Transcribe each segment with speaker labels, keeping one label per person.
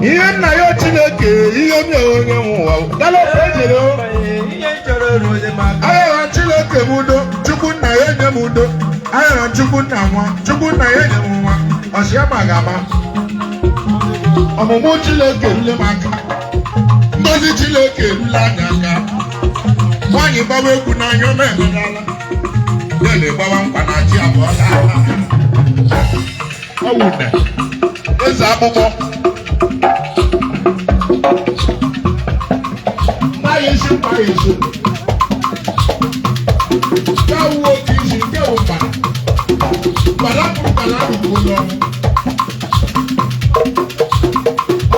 Speaker 1: Ihemrioro Chineke Ihemrioro Ayara Chineke mudo Chukwu na ya nye mudo Ayara Chukwu na nwa Chukwu na ya nye nwa Oshiama gaba Ọmụmụ Chineke rule maka Ngozi Chineke rule anya aka Nwaanyị gbawa egwu n'anya ọ na-emenala Dele gbawa nkwa na chi abụọ n'ala Ọwụne Eze akpụkpọ Mmayeshi Kawo kìí ṣe wò padà Pàlápù kò lọ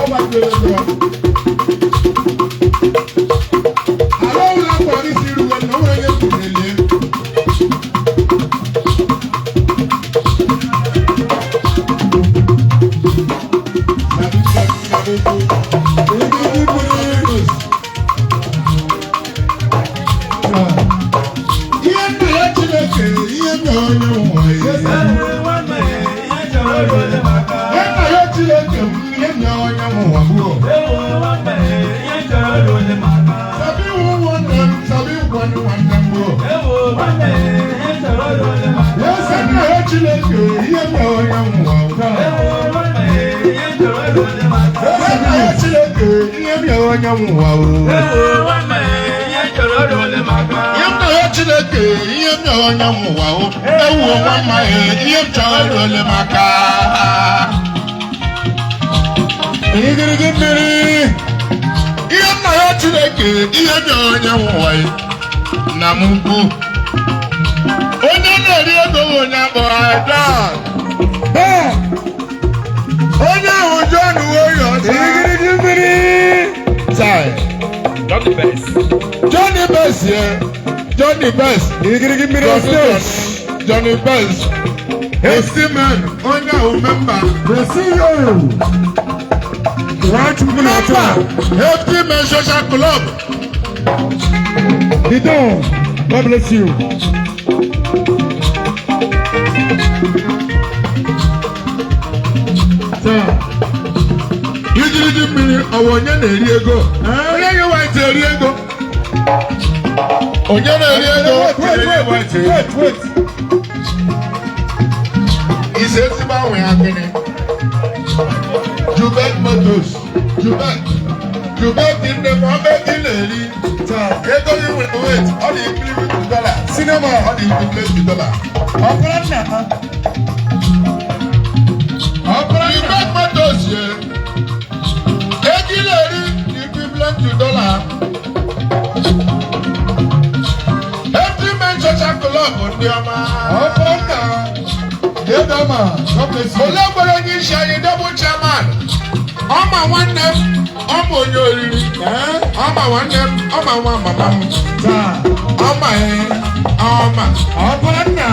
Speaker 1: Ọba gbèrè lọ Àlọ́ wùlá pọ̀ ní sí irú ẹ̀ náà wọ́n yẹ kò lè lé Johnny Best, Johnny Best, hasty man, onye member, the CEO, White Member, Hasty Man Social Club, the Don, God bless you. You didn't mean I want you to go. You want to go. Wait. He says about when I'm getting Jubek Motos. Jubek in the moment in the you will wait. How do you believe with the dollar? Cinema, how do you replace the dollar? Jubek Motos, yeah. Equivalent to dollar. Olóògbé ṣe ayé double chairman. Ọmọ wọn nẹ ọmọ onye oriri. Ọmọ wọn nẹ ọmọ wọn mama m. Ọmọ nna.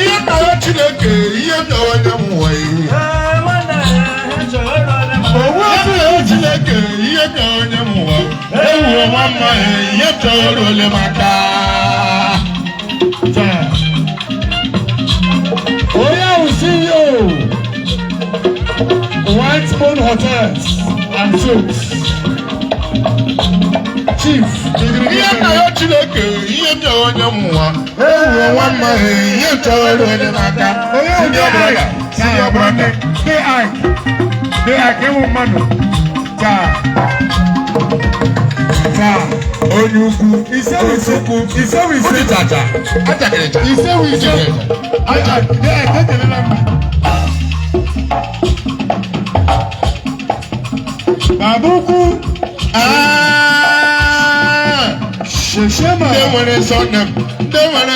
Speaker 1: Ihe Ihemrioro Chineke Ihemrioro Chineke Ihemrioro Ewu mama Ihemrioro maka. CEO, White Moon Hotels and Suites, Chief. Ihemrioro Chineke Ihemrioro Ewu mama Ihemrioro maka. Senior brother. They are giving money. Onyuku, Isewi Tata, Isewi Babuku, Sheshema, they want to son them, They want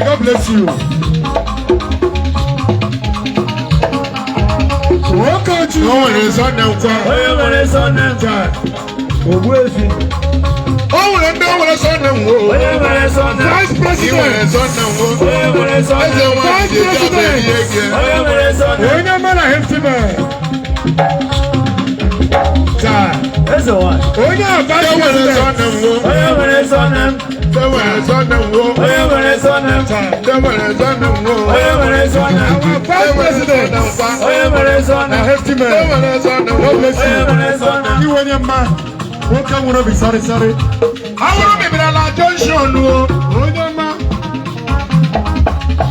Speaker 2: God bless you. Sorry. I want to be a junction.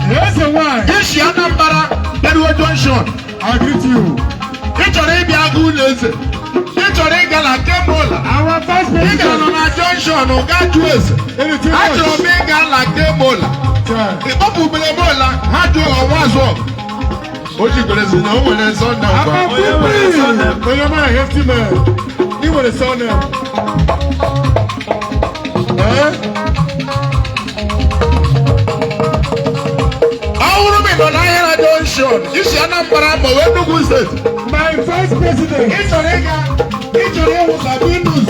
Speaker 2: Yes, why? This year, number junction. I greet you. It's already a good lesson. It's already a Kemola. Our first president on a junction, no got to us. I don't make a like Kemola. The Oku Nwamama had to a was walk. What you gonna say? No one is on now. I'm a hefty man. You want to son them. This is my vice president. It's a was a Windows.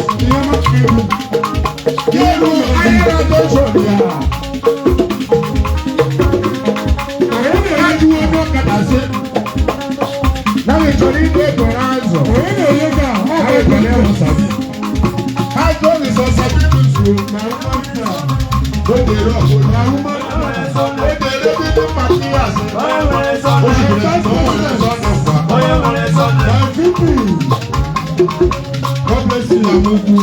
Speaker 2: Now it's a little answer. I don't is a God bless you, Amuku.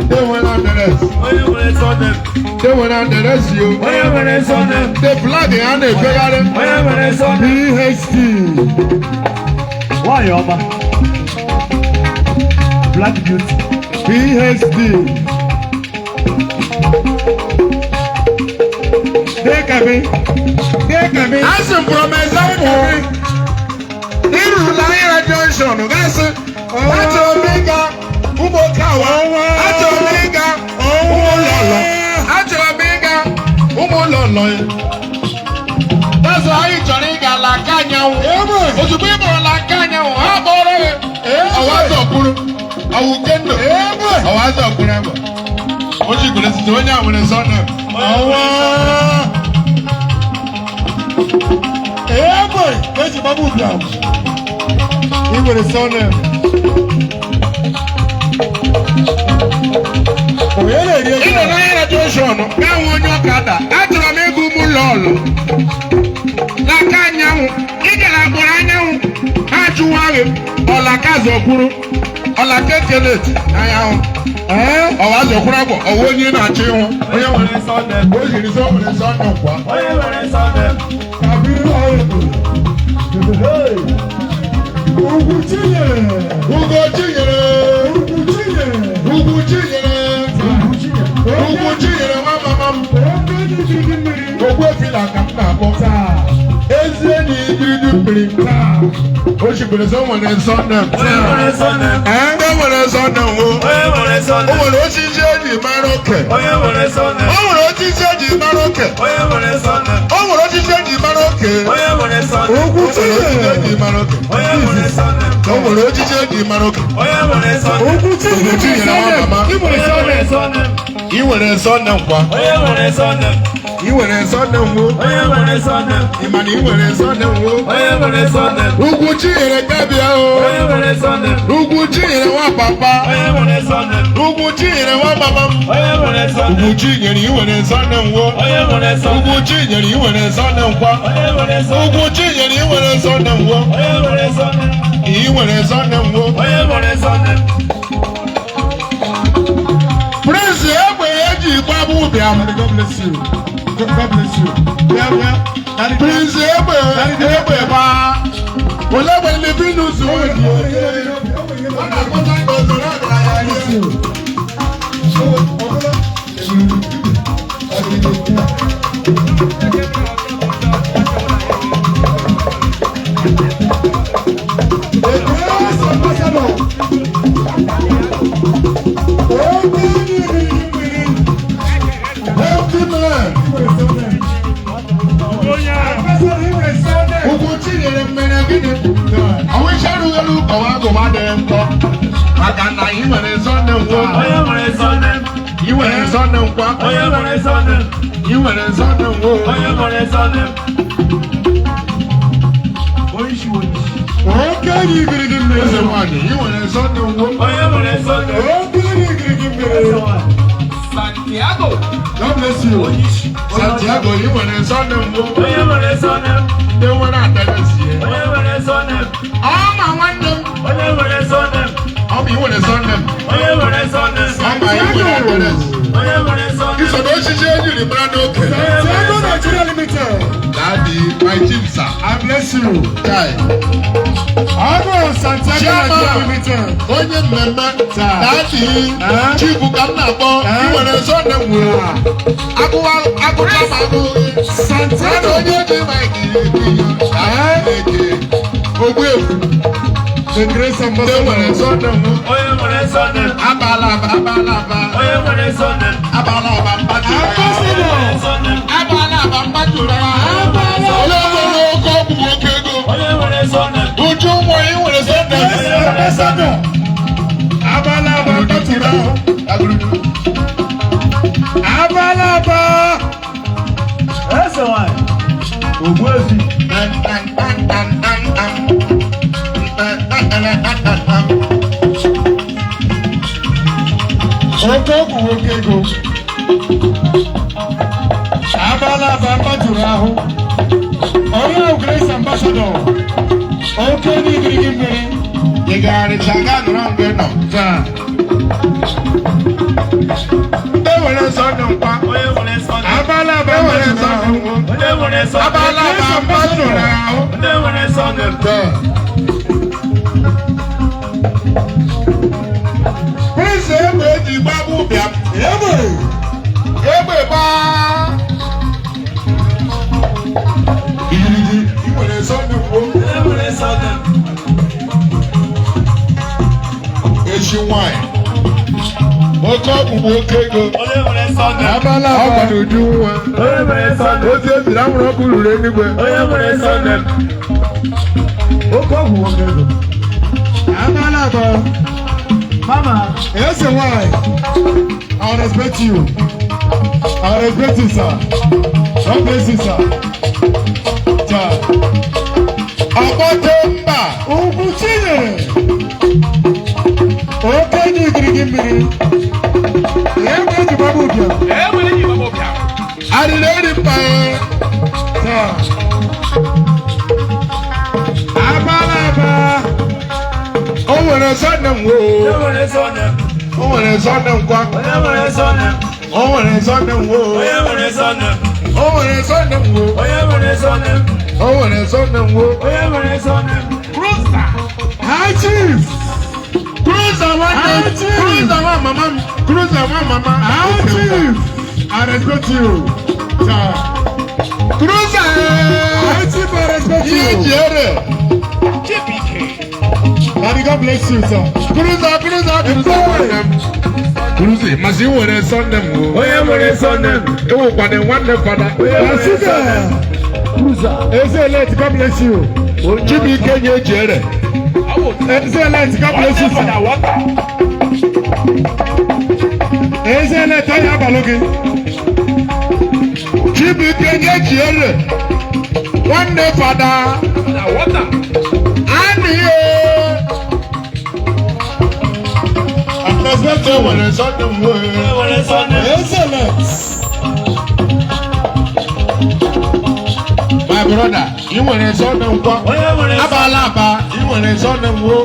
Speaker 2: They went on the rest. They went on the rest, you. They flag and they flag. PhD. Why, Yoma? Black beauty. PhD. They can be. As a promise, Junction, that's it. That's Omega, Umokawa, that's Omega, Umololo, that's Omega, Umololo. That's why you Joriga la Kanya. Otu people la Kanya. How about it? I was a Kuru. I will get the. I was a Kuru.
Speaker 1: Oji Gulesi, onye a nwere surname.
Speaker 2: boy, where's your babu ground? He nwere surname.
Speaker 1: Ị nọ n'ahịa graduation, gaa nwe onye ọkada, achọrọ m ịgụ ụmụ ụlọ ọlụ. N'aka anyanwụ, ị gara agbụrụ anyanwụ, ha jụwaghị ọlaka zọkwuru, ọlaka ekeleti n'anyanwụ. Ọwa zọkwuru agwọ, ọwa onye na-achọ ịhụ. Onye nwere surname, o jiri sọ nwere surname kwa.
Speaker 3: Onye nwere surname.
Speaker 2: Ugwu Chinyere.
Speaker 1: Ugwu Chinyere. Ugwu Chinyere. Ugwu Chinyere Nwamama m. Ogbu efila ka m na-akpọ. Ezi enyi ibiridu mmiri. O shikwere sọ nwere surname.
Speaker 3: Onye nwere surname.
Speaker 1: Ndị nwere surname wo.
Speaker 3: Onye nwere surname.
Speaker 1: O nwere osisi eji mara oke.
Speaker 3: Onye nwere surname.
Speaker 1: O nwere osisi eji mara oke.
Speaker 3: Onye nwere surname.
Speaker 1: O nwere osisi eji mara oke.
Speaker 3: Onye nwere surname.
Speaker 1: Ugwu Chinyere eji mara oke.
Speaker 3: Onye nwere surname.
Speaker 1: O nwere osisi eji mara oke.
Speaker 3: Onye nwere surname.
Speaker 2: Ugwu Chinyere
Speaker 1: Nwamama.
Speaker 3: Onye nwere surname.
Speaker 1: I nwere surname kwa.
Speaker 3: Onye nwere surname.
Speaker 1: I nwere surname wo.
Speaker 3: Onye nwere surname.
Speaker 1: Ị ma na I nwere surname wo.
Speaker 3: Onye nwere surname.
Speaker 1: Ugwu Chinyere gabịa o.
Speaker 3: Onye nwere surname.
Speaker 1: Ugwu Chinyere nwa papa.
Speaker 3: Onye nwere surname.
Speaker 1: Ugwu Chinyere nwa mama m.
Speaker 3: Onye nwere surname.
Speaker 1: Ugwu Chinyere I nwere surname wo.
Speaker 3: Onye nwere surname.
Speaker 1: Ugwu Chinyere I nwere surname kwa.
Speaker 3: Onye nwere surname.
Speaker 1: Ugwu Chinyere I nwere surname wo.
Speaker 3: Onye nwere surname.
Speaker 1: I nwere surname wo.
Speaker 3: Onye nwere surname.
Speaker 1: Prince egbe eji gbagbu ụbịam.
Speaker 2: God bless you. God bless you.
Speaker 1: Prince egbe gba. Ole egbe ndị bi n'ụzọ oyi. Ọ na-akpọta ndị ọzọrọ ọgaranya ya. Ugwu Chinyere mmere gịnị? Ọwụcharụghelu ọwa agụba dị nkọ. Maka na I nwere surname wo.
Speaker 3: Onye nwere surname.
Speaker 1: I nwere surname kwa.
Speaker 3: Onye nwere surname.
Speaker 1: I nwere surname wo.
Speaker 3: Onye nwere surname.
Speaker 2: Oke igirigi mmiri.
Speaker 1: Eze nwanyị, I nwere surname wo.
Speaker 3: Onye nwere surname.
Speaker 2: Oke igirigi mmiri.
Speaker 3: Santiago.
Speaker 2: God bless you.
Speaker 1: Santiago, I nwere surname wo.
Speaker 3: Onye nwere surname.
Speaker 1: Ndị nwere atenesi.
Speaker 3: Onye nwere surname.
Speaker 1: Ọ ma nwanne m.
Speaker 3: Onye nwere surname.
Speaker 1: Ọ bụ I nwere surname.
Speaker 3: Onye nwere surname.
Speaker 1: Ọ ma I nwere atenesi.
Speaker 3: Onye nwere surname.
Speaker 1: Iso na osisi ejiri mara n'oke.
Speaker 2: Sango Nigeria Limited.
Speaker 1: Daddy, my chief sir.
Speaker 2: I bless you.
Speaker 1: Chai.
Speaker 2: Agro Santiago Nigeria Limited.
Speaker 1: Onye mmemme. Daddy, chief ka m na-akpọ. I nwere surname wo. Agụcha ma agụghị.
Speaker 2: Santiago.
Speaker 1: Onye dị Mike Eke. Ogbu efu.
Speaker 2: The grace
Speaker 1: Ndị
Speaker 2: ambassador.
Speaker 1: nwere surname wo.
Speaker 3: Onye nwere surname.
Speaker 1: Abala aba.
Speaker 3: Onye nwere surname.
Speaker 1: Abala aba mmadụ. Abala aba mmadụ. Onye nwere oke ọgwụ nwoke ego.
Speaker 3: Onye nwere surname.
Speaker 1: Uju ụmụ anyị nwere surname.
Speaker 2: Ambassador. Abalaba batụrụ ahụ. Abalaba.
Speaker 3: Eze nwanyị. Ogbuefi.
Speaker 2: Oke ọgwụ nwoke ego. Abalaba batụrụ ahụ. Onye ahụ grace ambassador. Oke n'igirigi mmiri.
Speaker 1: Ị gagharịcha gaa nọrọ mgbe nọ.
Speaker 2: Taa.
Speaker 1: Ndị nwere surname kwa.
Speaker 3: Onye nwere surname.
Speaker 2: Abalaba
Speaker 1: Ndị nwere
Speaker 2: batụrụ ahụ.
Speaker 1: surname wo.
Speaker 3: Onye nwere surname.
Speaker 1: Abala aba mmadụ ahụ.
Speaker 3: Onye nwere surname.
Speaker 1: Prince egbe eji gbagbu ụbịam. Egbe gbaa. Igirigi, I nwere surname wo.
Speaker 3: Onye nwere surname.
Speaker 1: Echi nwanyị. Oke ọgwụgwụ oke ego.
Speaker 3: Onye nwere surname.
Speaker 2: Abalaba.
Speaker 1: Ọ gwara uju nwa.
Speaker 3: Onye nwere surname.
Speaker 1: Otu ebiri anwụrụ ọkụ ruru enigwe.
Speaker 3: Onye nwere surname.
Speaker 2: Oke ọgwụ nwoke ego. Abalaba.
Speaker 3: Mama.
Speaker 2: Yes, why? I respect you. I respect you, sir. God bless you, sir. Child.
Speaker 1: Ọgbọ́dọ̀mba.
Speaker 2: Oku Chineke. Okay, you can give me. Yeah, where the Bible be?
Speaker 1: Adìrẹ́rì pa ẹ́.
Speaker 2: Sir. Abalaba.
Speaker 1: O nwere sọ́nà m wo. O nwere sọ́nà m kwa. O nwere sọ́nà m wo. O nwere sọ́nà m wo. O nwere sọ́nà m wo.
Speaker 2: High chief.
Speaker 1: Cruiser nwanne. Cruiser nwa mama m. Cruiser nwa mama.
Speaker 2: High chief. I respect you. Sir.
Speaker 1: Cruiser.
Speaker 2: High chief, I respect
Speaker 1: Ihe
Speaker 2: you.
Speaker 1: ji ere.
Speaker 2: Daddy, God bless you, sir.
Speaker 1: Cruiser nwanne m. Cruiser masị nwere sọ́nà m wo. Ewekwana nwanne fada.
Speaker 2: Asika. Excellent, God bless you.
Speaker 1: Chibuike nye eji ere.
Speaker 2: Excellent, God bless you, sir. Excellent, tell you about looking.
Speaker 1: Chibuike nye eji ere. Nwanne fada. Anịghị. Respect you nwere sọ́nà m wo.
Speaker 2: Excellent.
Speaker 1: My brother, you nwere sọ́nà m kwa. Abala aba, you nwere sọ́nà m wo.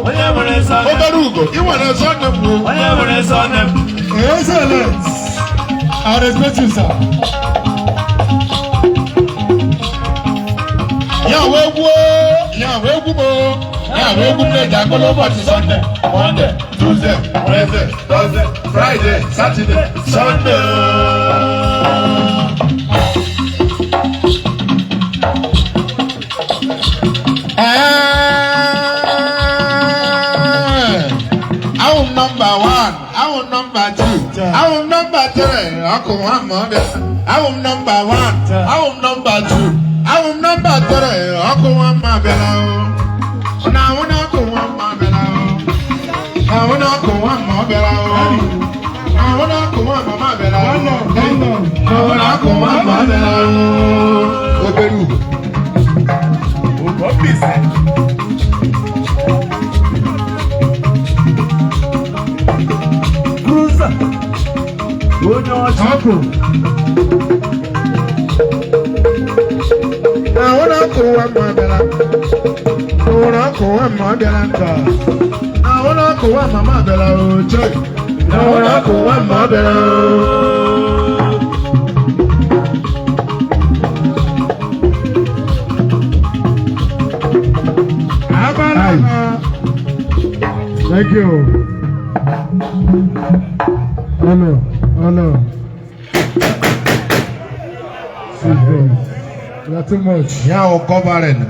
Speaker 1: Obere ugo, you nwere sọ́nà m wo.
Speaker 2: Excellent. I respect you, sir.
Speaker 1: Ya wee gwuo, ya wee gwuo, ya wee gwuo ndị agụlụ ụbọchị Sunday, Monday, Tuesday, Wednesday, Thursday, Friday, Saturday, Sunday. Awụ number one, awụ number two, awụ number three, ọkụ nwa ma ọ bịa. Awụ number one, awụ number two, awụ number three, ọkụ nwa ma bịara o. Na awụ na ọkụ nwa ma bịara o. Na awụ na ọkụ nwa ma ọ bịara o. Na awụ na ọkụ nwa ma bịara o. Na awụ na ọkụ nwa ma bịara o. Obere ugo.
Speaker 2: Uncle.
Speaker 1: Na awụ na ọkụ nwa ma bịara. Na awụ na ọkụ nwa ma bịara nta. Na awụ na ọkụ nwa ma bịara o. Chai. Na awụ na ọkụ nwa ma bịara o.
Speaker 2: Thank you. Honor, honor. You are too much.
Speaker 1: Yeah, covering.